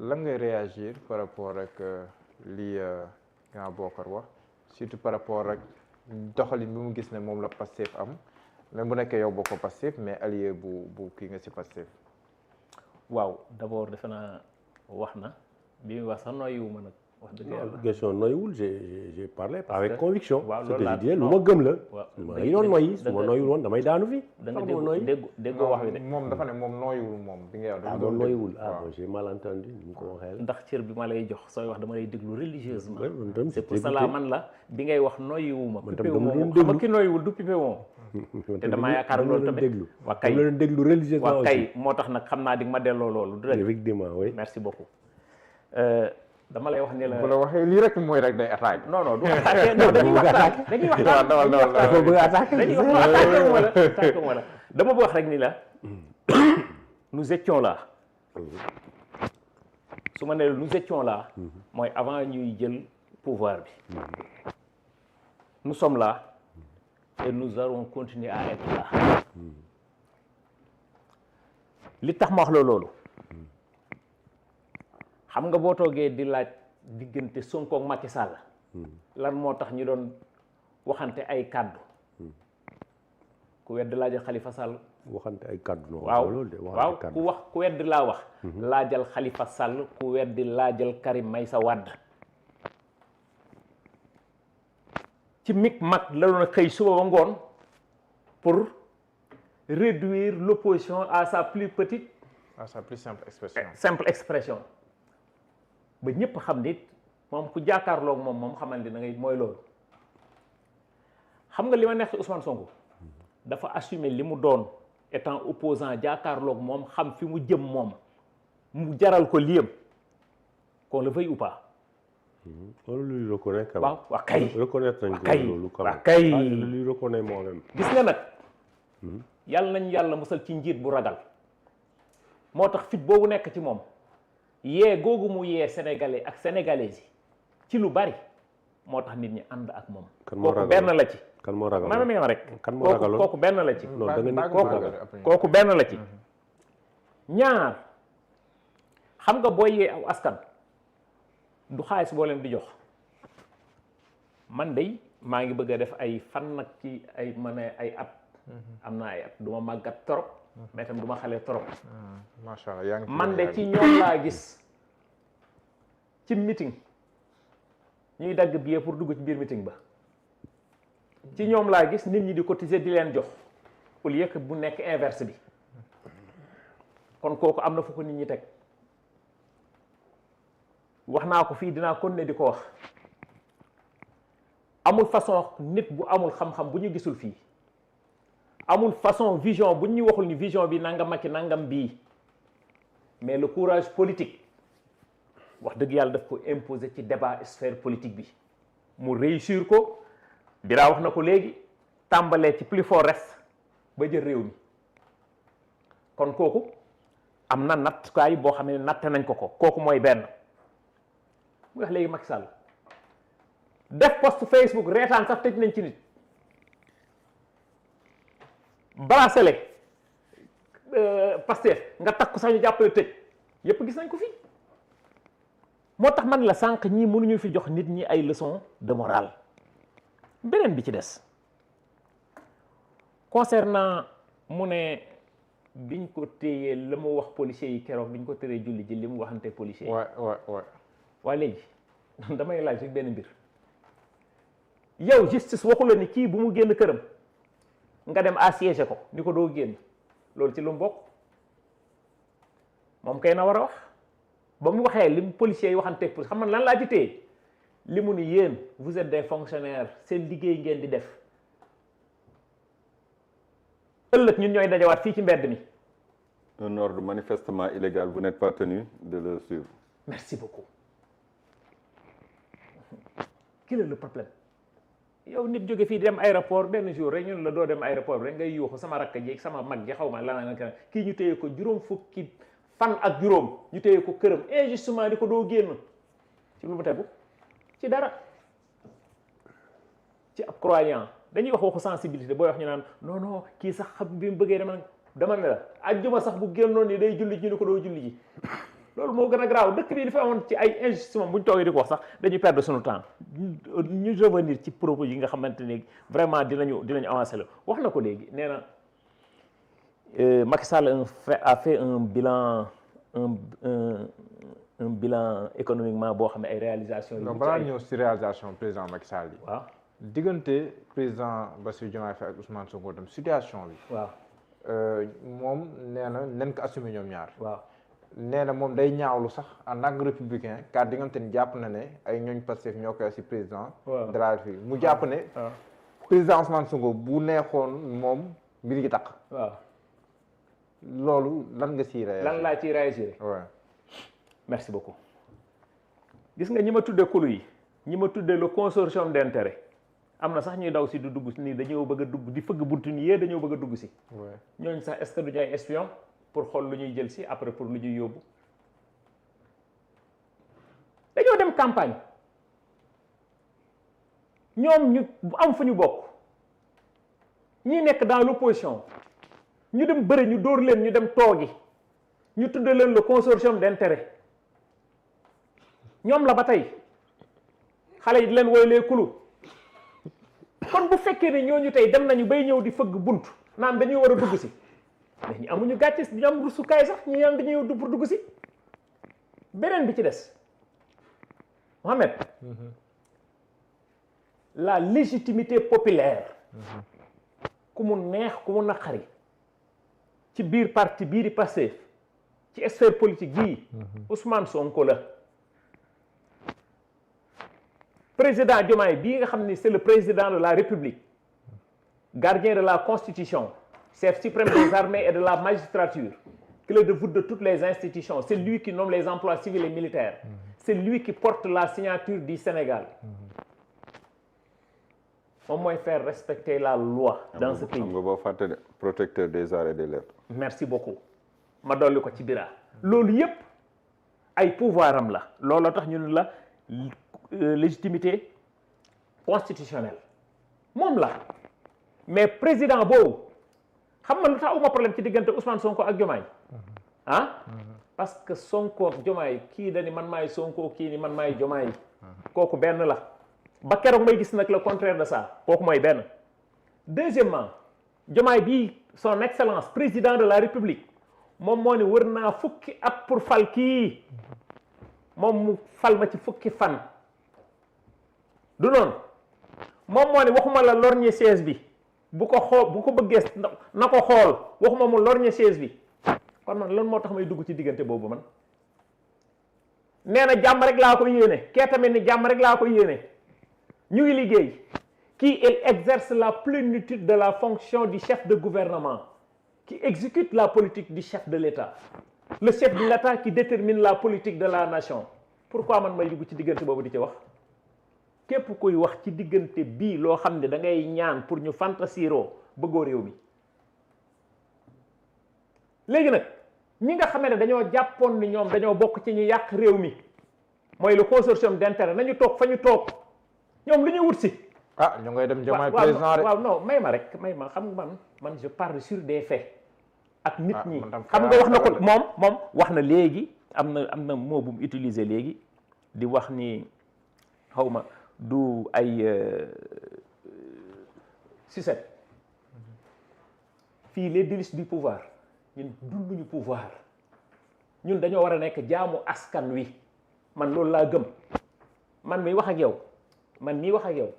lan ngay réagir par rapport ak li nga Bokar wax surtout par rapport ak doxalin bi mu gis ne moom la Pastef am même bu nekkee yow bokkoo Pastef mais allié bu kii nga si Pastef. waaw d'abord defe naa wax na bi muy wax sax nooyiwuma nag wax dëgg yàlla. question nooyiwul j'ai parlé avec conviction. waaw ce que loolu je dis lu ma gëm la. waaw ma ngi doon nooyi su ma nooyiwul woon damay daanu fii. da nga déggoo wax bi de. moom dafa ne moom nooyiwul moom bi nga yow. doon nooyiwul bon j'ai mal entendu ni mu ko waxee. ndax cër bi ma lay jox sooy wax dama lay déglu religieusement. c'est pour ça cela man la bi ngay wax nooyiwuma. man tam dama doon xam nga ki nooyiwul du pipe moom. te damaa yaakaar loolu tamit waa kay dama doon déglu religieusement waa kay moo tax nag xam naa di ma delloo loolu. du effectivement oui merci beaucoup. dama lay wax ni la bu la waxee lii rek mooy rek day attaque. non non du attaqué non dañuy waxtaan dañuy waxtaan dafa bëgg attaqué dañuy wax attaqué wala dama bëgg wax rek ni la nous étions là su ma nee nous étions là mooy avant ñuy jël pouvoir bi nous sommes là et nous allons continuer à être là li tax ma wax la loolu xam nga boo toogee di laaj diggante Sonko ak Macky Sall lan moo tax ñu doon waxante ay kàddu ku wedd laajal Khalifa Sall waxante ay kàddu noonu waaw loolu de waaw ku wedd laa wax laajal Khalifa Sall ku weddi laajal Karim Meïssa Wade ci mig mag la doon xëy suba ba ngoon pour réduire l'opposition à sa plus petite à sa plus simple expression ba ñëpp xam nit moom ku jàkkaarloog moom xamal ni da ngay mooy loolu xam nga li ma neex ci Ousmane Sonko dafa assumer li mu doon étant opposant jàkkaarloog moom xam fi mu jëm moom mu jaral ko liyam qu'on le veuille ou pas. loolu luy reconnaître. waaw waa kay reconnaître nañ ko loolu. waa kay luy reconnaître moo leen. gis nga nag yàlla nañu yàlla musal ci njiit bu ragal moo tax fit boobu nekk ci moom. yee googu mu yee sénégalais ak sénégalaises yi ci lu bari moo tax nit ñi ànd ak moom. kooku benn la ci. kan moo ragal ma même rek. kan moo ragaloon kooku benn la ci. non da nga ni kooku benn la ci. ñaar xam nga booy yee aw askan du xaalis boo leen di jox man de maa ngi bëgg a def ay fan nag ci ay ma ne ay at. am naa ay at du ma màggat trop. mais tam du ma xale trop. macha allah yaa ngi man de ci ñoom laa gis ci meeting ñuy dagg billet pour dugg ci biir meeting ba ci ñoom laa gis nit ñi di cotiser di leen jox au lieu que bu nekk inverse bi kon kooku am na fu ko nit ñi teg wax naa ko fii dinaa continuer di ko wax amul façon nit bu amul xam-xam bu ñu gisul fii. amul façon vision bu ñu waxul ni vision bi nangam ak nangam bii mais le courage politique wax dëgg yàlla daf ko imposer ci débat sphère politique bi mu réussir ko Bira wax na ko léegi tàmbalee ci plus fort reste ba jël réew mi kon kooku am na nattukaay boo xam ne natt nañ ko kooku mooy benn mu wax léegi Macky Sall def post Facebook reetaan sax tëj nañ ci nit bracelet Pastef nga takku sax ñu jàppale tëj yépp gis nañ ko fii moo tax man la sànq ñii mënuñu fi jox nit ñi ay leçons de morale beneen bi ci des concernant mu ne biñ ko téyee la mu wax policiers yi keroog biñ ko tëree julli ji li mu waxante policiers yi waaye léegi damay laaj rek benn mbir yow justice waxu la ni kii bu mu génn këram nga dem assiégé ko ni ko doo génn loolu ci lu mu bokk moom kay na war a wax ba mu waxee li mu policiers yi waxante pour xam nga lan laa ci téye li mu ni yéen vous êtes des fonctionnaires seen liggéey ngeen di def ëllëg ñun ñooy dajawaat fii ci mbedd mi. un ordre manifestement illégal vous n'êtes pas tenu de le suivre. merci beaucoup. quel est le problème yow nit jóge fii di dem aéroport benn jour rek ñun la doo dem aéroport rek ngay yuuxu sama rakk ji sama mag ji xaw ma lan kii ñu téye ko juróom fukki fan ak juróom ñu téye ko këram injustement di ko doo génn ci lu mu tegu ci dara ci ab croyant dañuy wax waxu sensibilité booy wax ñu naan non non kii sax xam bi mu bëggee dama ne la ajjuma sax bu génnoon ni day julli ji ni ko doo julli ji loolu moo gën a graaw dëkk bi li fa amoon ci ay injustice moom bu ñu toogee di ko wax sax dañuy perdre suñu temps ñu revenir ci propos yi nga xamante ni vraiment dinañu avancer la wax na ko léegi nee na Macky Sall a fait un bilan économiquement boo xam ne ay réalisations. non balaa ñëw si réalisation président Macky Sall yi. waaw diggante président Bassirou Diomaye Faye ak Ousmane Sonko dem situation bi. waaw moom nee na nen ko assumé ñoom ñaar. waaw nee na moom day ñaawlu sax en tant que républicain car di nga xamante ni jàpp na ne ay ñooñ Pastef ñoo koy si président. de la République mu jàpp ne. président Ousmane Sonko bu neexoon moom mbir yi taq. waaw loolu lan nga siy réagir. lan laa ciy réagir. waaw merci beaucoup. gis nga ñi ma tuddee kulu yi ñi ma tuddee le consortium d'intérêt am na sax ñuy daw si du dugg si nii dañoo bëgg a dugg di fëgg buntu ni yee dañoo bëgg a dugg si. ñooñu sax est-ce que duñu ay espion pour xool lu ñuy jël si après pour lu ñuy yóbbu dañoo dem campagne ñoom ñu am fu ñu bokk ñi nekk dans l'opposition ñu dem bëri ñu dóor leen ñu dem toogi ñu tuddee leen le consortium d'intérêt ñoom la ba tey xale yi di leen woy les kulu kon bu fekkee ne ñooñu tey dem nañu bay ñëw di fëgg bunt naan dañuy war a dugg si mais ñu amuñu gàcce ñu am rusukaay sax ñu am dañuy pour dugg si beneen bi ci des Mohamed la légitimité populaire ku mu neex ku mu naqari ci biir parti bii di Pastef ci sphère politique bii Ousmane Sonko la président Diomaye bii nga xam ni c'est le président de la République gardien de la Constitution chef suprême des armées et de la magistrature clé de voûte de toutes les institutions c'est lui qui nomme les emplois civils et militaires c'est lui qui porte la signature du Sénégal moom mooy faire respecter la loi dans ce pays. xam nga boo fàtte de protecteur des arts et des lettres. merci beaucoup ma dolli ko ci bira loolu yépp ay pouvoir am la looloo tax ñu ne la légitimité constitutionnelle moom la mais président boobu xam nga lu tax uma problème ci diggante Ousmane Sonko ak Diomaye parce que Sonko ak Diomaye kii dani man maay Sonko kii ni man maay Diomaye kooku benn la ba keroog may gis nag le contraire de ça kooku mooy benn deuxièmement Diomaye bii son excellence président de la République moom moo ne wër naa fukki at pour fal kii moom mu fal ma ci fukki fan du noonu moom moo ne waxuma la lorgner chaise bi bu ko xool bu ko bëggee na ko xool waxuma mu lorgner chaise bi kon man lan moo tax may dugg ci diggante boobu man nee na jàmm rek laa ko yéene kee tamit ni jàmm rek laa ko yéene ñu ngi liggéey kii il exerce la plénitude de la fonction du chef de gouvernement qui exécute la politique du chef de l'État le chef de l'État qui détermine la politique de la nation pourquoi man may dugg ci diggante boobu di ci wax képp kuy wax ci diggante bii loo xam ne da ngay ñaan pour ñu fantasiroo bëggoo réew mi léegi nag ñi nga xamee ne dañoo jàppoon ni ñoom dañoo bokk ci ñu yàq réew mi mooy le consortium d'intérêt nañu toog fa ñu toog ñoom lu ñuy wut si ñu ngay dem Diomaye président rek waaw non may ma rek may ma xam nga man je parle sur des faits ak nit ñi man tam xam nga wax na ko moom wax na léegi am na mot bu mu utiliser léegi di wax ni xaw ma du ay sucette fii les délices du pouvoir ñun dunduñu pouvoir ñun dañoo war a nekk jaamu askan wi man loolu laa gëm man miy wax ak yow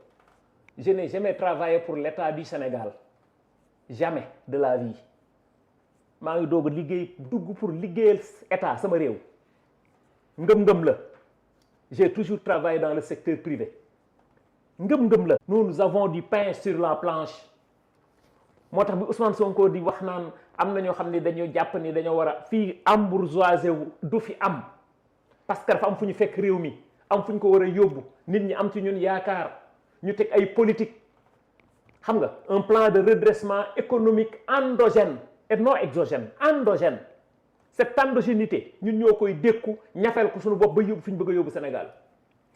je n'ai jamais travaillé pour l'État du Sénégal jamais de la vie maa ngi doog a dugg pour liggéeyal état sama réew ngëm-ngëm la j'ai toujours travaillé dans le secteur privé ngëm-ngëm la nous avons du pain sur la planche moo tax bi Ousmane Sonko di wax naan am na ñoo xam ne dañoo jàpp ni dañoo war a fii embourgeoisé wu du fi am parce que dafa am fu ñu fekk réew mi am fu ñu ko war a yóbbu nit ñi am ci ñun yaakaar ñu teg ay politique xam nga un plan de redressement économique endogène et non exogène endogène cette endogénité ñun ñoo koy dékku ñafeel ko suñu bopp ba yóbbu fi ñu bëgg a yóbbu Sénégal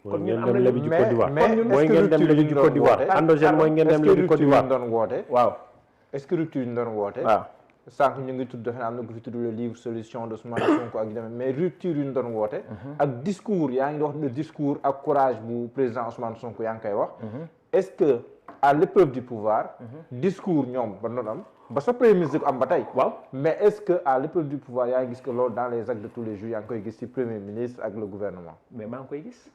kon ñun am nañu Côte d'Ivoire mooy ngeen dem lebi ji Côte d'Ivoire endogène mooy ngeen dem lebi Côte d'Ivoire doon woote waaw est-ce que rupture ñu doon woote waaw sànq ñu ngi tudd defe naa am na ko fi tudd le livre solution de Ousmane Sonko ak demee mais rupture yu ñu doon woote ak discours yaa ngi wax le discours ak courage bu président Ousmane Sonko yaa ngi koy wax est-ce que à l'épreuve du pouvoir discours ñoom ba doon am ba sa premier ministre ko am ba tey waaw mais est-ce que à l'épreuve du pouvoir yaa ngi gis que loolu dans les actes de tous les jours yaa ngi koy gis ci premier ministre ak le gouvernement mais maa ngi koy gis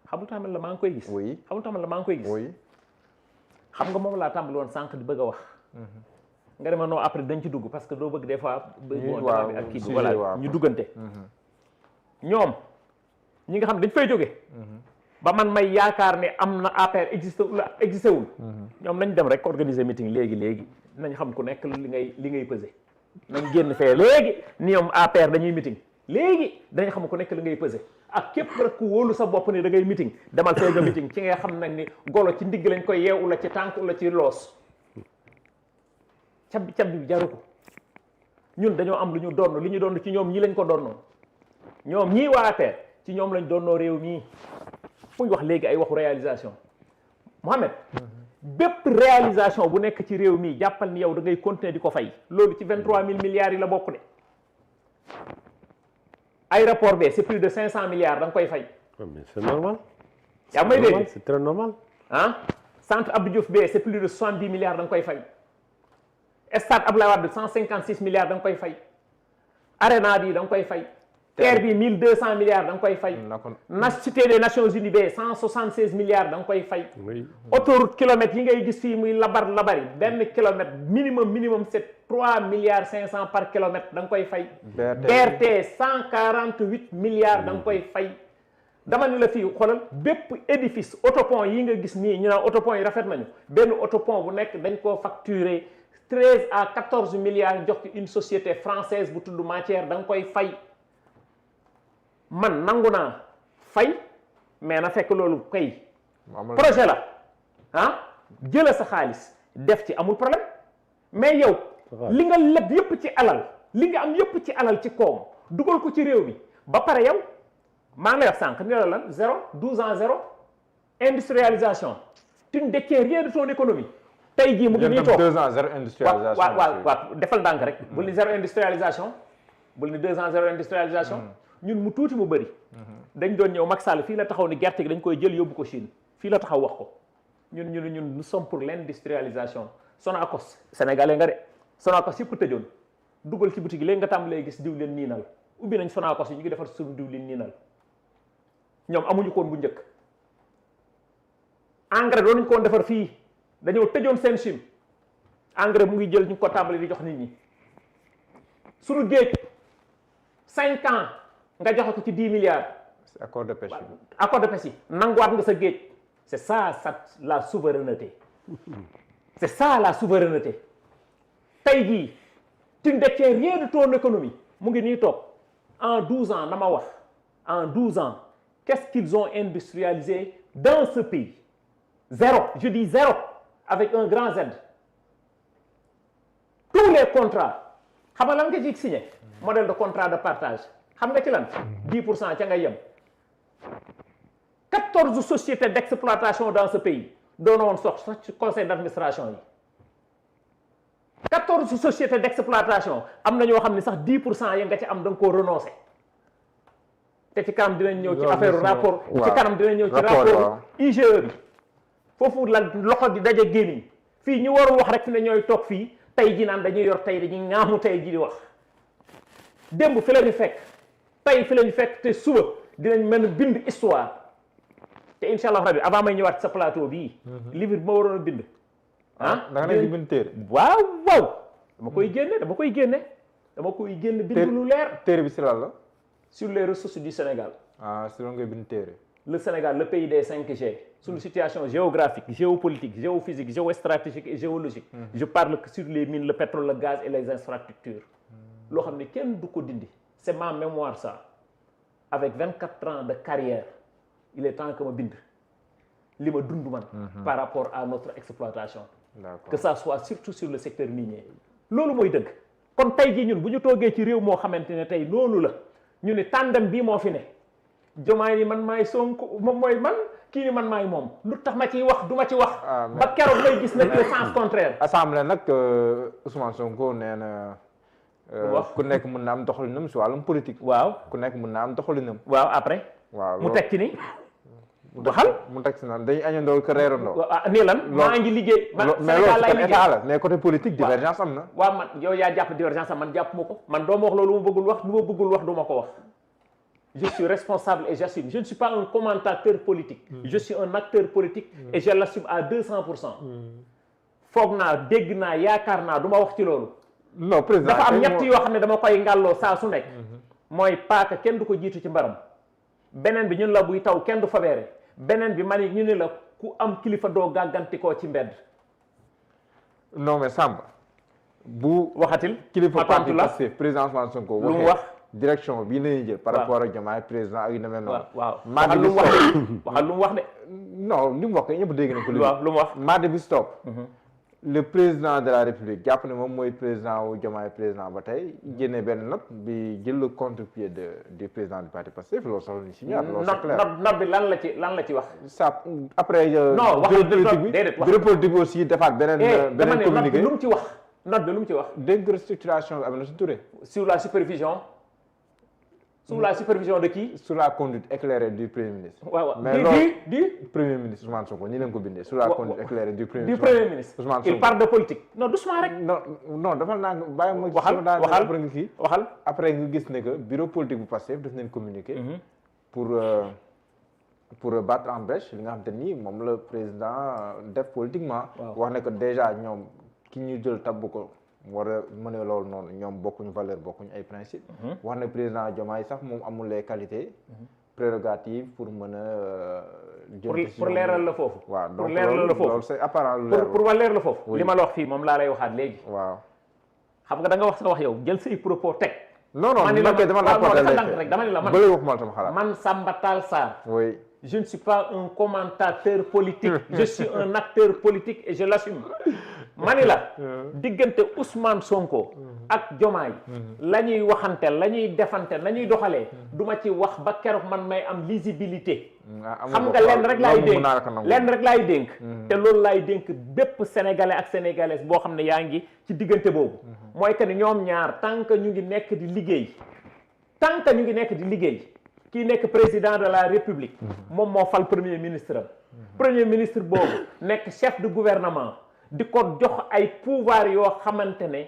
xamul tamit la maa ngi koy gis oui xamul tamit la maa ngi koy gis oui xam nga moom laa tàmbali woon sànq di bëgg a wax nga dema non après dañ ci dugg parce que doo bëgg des fois bon débat bi ak kii bi voilà ñu duggante ñoom ñi nga xam dañ fay jóge ba man may yaakaar ne am na APR existé wul ñoom nañ dem rek organiser meeting léegi nañ xam ku nekk li ngay peser nañ génn fee léegi ni ñoom APR dañuy meeting léegi dañ xam ku nekk li ngay peser ak képp rek ku wóolu sa bopp ni da ngay meeting demal fee nga meeting ci nga xam nag ni golo ci ndigg lañ koy yeew la ci tànk la ci loos cab bi jaru ko ñun dañoo am lu ñu donn li ñu donn ci ñoom ñi lañ ko donnoo ñoom ñii waa APR ci ñoom lañ donnoo réew mii fu ñu wax léegi ay waxu réalisation Mohamed bépp réalisation bu nekk ci réew mii jàppal ni yow da ngay continuer di ko fay loolu ci 23000 milliards yi la bokk de aéroport bi c'est plus de 500 milliards da nga koy fay. mais c'est normal. yaa may dégg c'est très normal. ah centre Abdou Diouf bi c'est plus de 70 milliards da nga koy fay. stade Abdoulaye Wade 156 milliards da nga koy fay. arena bi da nga koy fay. terre bi 1200 milliards da nga koy fay. na cité des Nations Unies bi 176 milliards da nga koy fay. autoroute kilomètres yi ngay gis fii muy labari benn kilomètre minimum c'est 3 milliards 500 par kilomètre da nga koy fay. BRT 148 milliards da nga koy fay. dama ni la fii xoolal bépp édifice autopont yi nga gis nii ñu naan autopont yi rafet nañu benn autopont bu nekk dañ koo facturer 13 à 14 milliards jox ko une société française bu tudd Matière da nga koy fay. man nangu naa fay mais na fekk loolu kay projet la jëla sa xaalis def ci amul problème mais yow li nga leb yépp ci alal li nga am yépp ci alal ci koom dugal ko ci réew mi ba pare yow maa ngi lay wax sànq ni la lan 12 ans 0 industrialisation tu ne détiens rien de ton économie tey jii mu ngi nii toog 2 ans 0 industrialisation waaw defal ndànk rek bul ni 0 industrialisation bul ni 2 ans 0 industrialisation ñun mu tuuti mu bëri dañ doon ñëw Macky Sall fii la taxaw ni gerte gi dañ koy jël yóbbu ko Chine fii la taxaw wax ko ñun nous sommes pour l'industrialisation Sonacos sénégalais nga de Sonacos yëpp tëjoon dugal ci boutique léegi nga tàmbalee gis diwlin niinal ubbi nañ Sonacos yi ñu ngi defar suñu diwlin niinal ñoom amuñu ko woon bu njëkk engrais doon nañu ko woon defar fii dañoo tëjoon seen Chine engrais mu ngi jël ñu ko tàmbalee di jox nit ñi suñu géej 5 ans nga joxe ko ci 10 milliards. c'est accord de pêche yi. accord de pêche yi nanguwaat nga sa géej. c'est ça la souveraineté. c'est ça la souveraineté. tey jii tu ne détiens rien de ton économie mu ngi nii toog en 12 ans na ma wax en 12 ans qu'est-ce qu'ils ont industrialisé dans ce pays? Zéro, je dis zéro avec un grand Z. Tous les contrats xam nga lan nga ci signé modèle de contrat de partage. xam nga ci lan 10% ca nga yem 14 sociétés d'exploitation dans ce pays doonoon sox sax ci conseil d'administration yi 14 sociétés d'exploitation am na ñoo xam ne sax 10% yi nga ci am da nga koo renoncer te ci kanam dinañ ñëw ci affaire rapport ci kanam dinañ ñëw ci rapport IGE bi foofu la loxo di daje gémmiñ fii ñu warul wax rek fi ne ñooy toog fii tey ji naan dañuy yor tey dañuy ŋaamu tey ji di wax démb fi la ñu fekk tey fi lañu fekk te suba dinañ mën a bind histoire te incha allah rabi avant may ñëwaat sa plateau bii. livre bi ma waroon a bind. da nga nekk di bind téere. waaw dama koy génne bind lu leer. téere bi si lan la. sur les ressources du Sénégal. si loolu ngay bind téere. le Sénégal le pays des 5G. sur une situation géographique géopolitique géophysique géostratégique et géologique. je parle que sur les mines le pétrole le gaz et les infrastructures. loo xam ne kenn du ko dindi. c'est ma mémoire ça avec 24 ans de carrière il est temps que ma bind li ma dund man par rapport à notre exploitation que ça soit surtout sur le secteur minier loolu mooy dëgg kon tey jii ñun bu ñu toogee ci réew moo xamante ne tey loolu la ñu ne tandem bii moo fi ne Diomaye ni man maay Sonko moom mooy man kii ni man maay moom lu tax ma ciy wax du ma ci wax. ba keroog may gis nag le sens contraire. assemblée nag Ousmane Sonko nee na. ku nekk mën na am doxalinam si wàllum politique. waaw ku nekk mën na am doxalinam. waaw après. waaw mu teg ci ni. waxal mu teg si naan dañuy añandoo ko reerandoo. nii lan maa ngi liggéey. mais loolu côté état la mais côté politique divergence am na. waaw man yow yaa jàpp divergence am man jàpp ma ko man doo ma wax loolu lu ma bëggul wax lu ma bëggul wax du ma ko wax. Je suis responsable et j'assume. Je ne suis pas un commentateur politique. Je suis un acteur politique et je l'assume à 200%. foog naa dégg naa yaakaar naa du ma wax ci loolu. non président dafa am ñett yoo xam ne dama koy ngàlloo saa su nekk. mooy paaka kenn du ko jiitu ci mbaram. beneen bi ñun la buy taw kenn du fa beere. beneen bi man ñu ne la ku am kilifa doo gàggantikoo ci mbedd. non mais Samba. bu waxatil kilifa parti la Pastef président Ousmane Sonko lu mu wax. direction bii la ñuy jël. par rapport ak Diomaye président ak yu demee noonu. waaw mardi waxal lu mu wax de waxal lu mu wax de. non li mu wax kay ñëpp dégg nañ ko. waaw lu mu wax mardi bi stop. le président de la république jàpp ne moom mooy président wu Diomaye président ba tey génne benn note bi jël le contre-pied du président du parti Pastef loolu soxla nañu si ñaar. loolu c'est clair note bi lan la ci wax. ça après. non wax bureau politique bi aussi defaat beneen communiqué. lu mu ci wax note bi lu mu ci wax. dénk restructuration bi Aminata Touré. sur la supervision. sous la supervision de qui? Sous la conduite éclairée du Premier ministre. waaw mais du Premier ministre Ousmane Sonko nii leen ko bindee. sous la conduite éclairée du Premier ministre. du Premier ministre Ousmane Sonko il parle de politique. non doucement rek. non dafa naa bàyyi ma. waxal après nga kii. waxal après nga gis ne que bureau politique bu Pastef daf leen communiqué. pour battre en brèche li nga xam te ni moom la président def politiquement. wax ne que déjà ñoom ki ñu jël tabbu ko. war a mën a loolu noonu ñoom bokkuñu valeur bokkuñu ay principe wax ne président Diomaye sax moom amul les qualités prérogatives pour mën a jël pour leeral la foofu waaw pour leeral la foofu loolu c'est apparent lu leer pour leer la foofu li ma la wax fii moom laa lay waxaat léegi waaw xam nga da nga wax sa wax yow jël say propos teg non man kay dama la porté rek dama ne la man bële waxuma sama xalaat man Samba Tall Sarr oui je ne suis pas un commentateur politique je suis un acteur politique et je l'assume mani la diggante Ousmane Sonko ak Diomaye la ñuy waxante la ñuy defante la ñuy doxalee duma ci wax ba keroog man may am lisibilité xam nga lenn rek laay dénk te loolu laay dénk bépp sénégalais ak sénégalaise boo xam ne yaa ngi ci diggante boobu mooy que ni ñoom ñaar tant que ñu ngi nekk di liggéey kii nekk président de la république moom moo fal premier ministre boobu nekk chef de gouvernement di ko jox ay pouvoir yoo xamante ne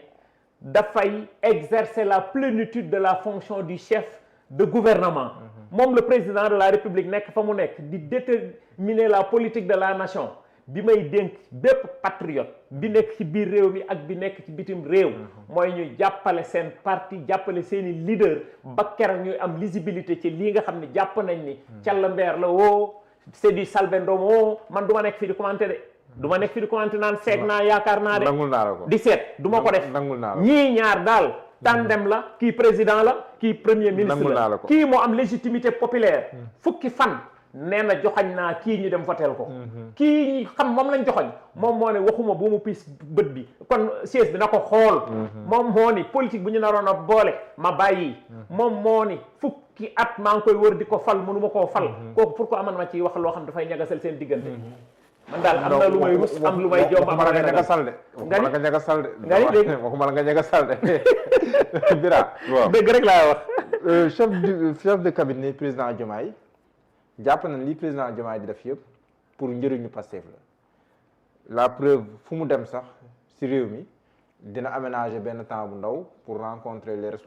dafay exercer la plénitude de la fonction du chef de gouvernement moom le président de la république nekk fa mu nekk di déterminer la politique de la nation bi may dénk bépp patriote bi nekk ci biir réew mi ak bi nekk ci bitim réew mooy ñu jàppale seen parti jàppale seeni leader ba keroog ñuy am lisibilité ci lii nga xam ne jàpp nañ ni Calla Mbeer la woo c'est du salbendom woo man du ma nekk fii di commenter de du ma nekk fii di commenter naan seeg naa yaakaar naa de nangul naa la ko di seet du ma ko def nangul naa la ñii ñaar daal tandem la kii président la kii premier ministre la kii moo am légitimité populaire fukki fan nee na joxañ naa kii ñu dem voteel ko kii ñi xam moom lañ joxañ moom moo ne waxuma bu mu piis bët bi kon siège bi na ko xool moom moo ni politique bu ñu naroon a boole ma bàyyi moom moo ni fukki at maa ngi koy wër di ko fal mënu ma koo fal kooku pourquoi aman ma ci wax loo xam dafay ñagasal seen diggante man daal am na lu may rus am lu may jom am nga ñaga salde nga ñaga salde nga ni dégg waxuma la nga ñaga salde Bira waaw dëgg rek laa wax chef de cabinet président Diomaye jàpp na li président Diomaye di def yëpp pour njëriñu Pastef la preuve fu mu dem sax ci réew mi dina aménager benn temps bu ndaw pour rencontrer les responsables